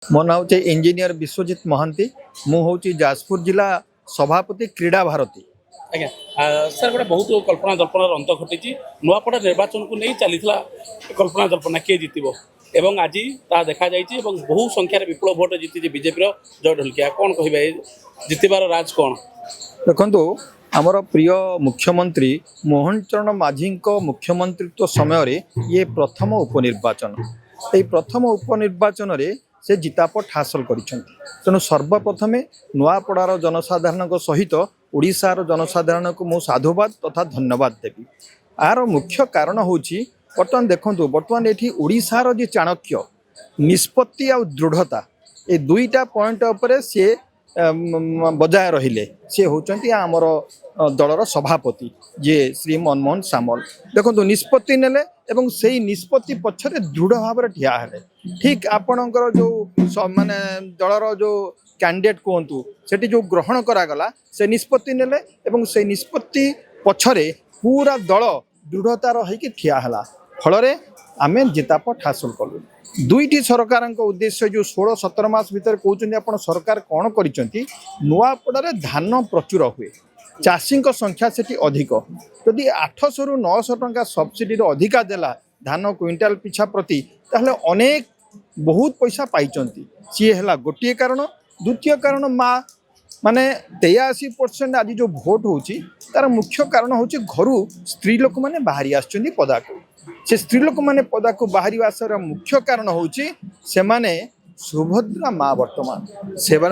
मो ना हूँ इंजीनियर विश्वजित महांती मु हूँ जाजपुर जिला सभापति क्रीड़ा भारती। आज्ञा सर गोटे बहुत कल्पना जल्पना अंत घटी नुआपड़ा निर्वाचन को नहीं चली कल्पना जल्पना किए जीतब एवं आज ता देखा जाइए बहु संख्यार विपुल भोट जीति बीजेपी जय ढोलकिया कौन कह जीतबार राज कौन देखो आमर प्रिय मुख्यमंत्री मोहन चरण माझी मुख्यमंत्रित्व समय ये प्रथम उपनिर्वाचन ये प्रथम उपनिर्वाचन से जितापट हासिल करूँ सर्वप्रथमे नुआपड़ार जनसाधारण सहित ओडिशार जनसाधारण को मु साधुवाद तथा धन्यवाद देवी। यार मुख्य कारण हूँ बर्तमान देखो बर्तमान ये ओडिशार जी चाणक्य निष्पत्ति आ दृढ़ता ये दुईटा पॉइंट उपरे सी बजाय रहिले सी होचंती आमर दलर सभापति जे श्री मनमोहन सामल देखो निष्पत्ति नेले एवं से निष्पत्ति पक्षरे दृढ़ भाव ठिया हेले ठीक आपणकर जो माने दलर जो कैंडिडेट कहतु सेठी जो ग्रहण करागला से निष्पत्ति नेले एवं से निष्पत्ति पक्षरे पूरा दल दृढ़तार होइकि ठिया हला फल आमे जितापट हासिल कलु। दुईटी सरकार उद्देश्य जो 16-17 मास भीतर कहते आप सरकार कौन करिसेंती नुआपड़ारे धान प्रचुर हुए चाषी संख्या से अधिक जदि 800 रु 900 टंका सब्सिडी अधिका देला धान क्विंटाल पिछा प्रति ताहले अनेक बहुत पैसा पाइचंती सी है गोटे कारण। द्वितीय कारण माने 83% आज जो भोट होची तार मुख्य कारण होची घरू स्त्री लोक माने बाहरी आछंती पदाको से स्त्री लोक माने पदाको बाहरी आसार मुख्य कारण होची से माने सुभद्रा माँ वर्तमान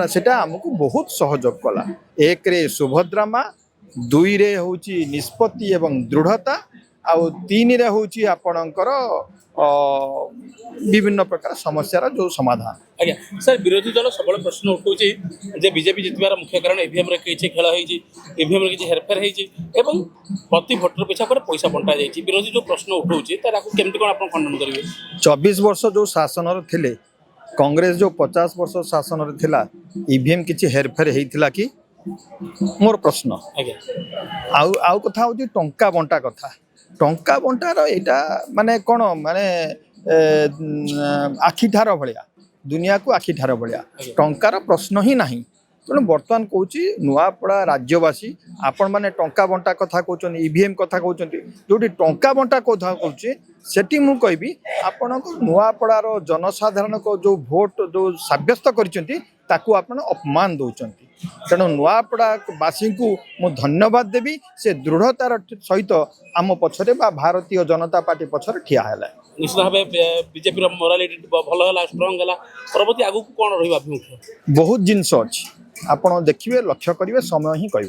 सेटा आमको बहुत सहयोग कला। एक रे सुभद्रा माँ दुई रे होची निष्पत्ति एवं दृढ़ता आउ तीन रे होची आपणकर विभिन्न प्रकार समस्यार जो समाधान। आज्ञा सर विरोधी दल सब प्रश्न उठाऊँचे जे बीजेपी जितबार मुख्य कारण ईवीएम किसी खेल ईवीएम किसी हेरफेर एवं प्रति भोटर पिछा पर पैसा बंटा जाइए विरोधी जो प्रश्न उठाऊँचे केमती कौन आप खंडन करेंगे 24 वर्ष जो शासन थिले कांग्रेस जो 50 वर्ष शासन थिला ईवीएम किसी हेरफेर होता कि मोर प्रश्न आउ कथा हूँ टंका बंटा कथा टंका बंटार यहाँ माने कौन माने आखिठार भाया दुनिया को आखिठार भाया टंकार प्रश्न ही नहीं तेणु बर्तमान कौच नुआपड़ा राज्यवासी आपण मैंने टंका बंटा कथा कहते ईवीएम कथा कहते जो टंका बंटा कथा कहे सेठी मु कहबी आपण नुआपड़ार जनसाधारण को जो भोट जो सब्यस्त करताकू आपण अपमान दौरान तेणु नुआपड़ावासी को मु धन्यवाद देवी से दृढ़तार सहित आम पछरे बा भारतीय जनता पार्टी पछरे ठिया है निश्चित भाव बीजेपी मोरालिटी भल है स्ट्रंग है परवर्ती आगु कौन रही बहुत जिनस अच्छी आपड़ देखिए लक्ष्य करेंगे समय ही कह।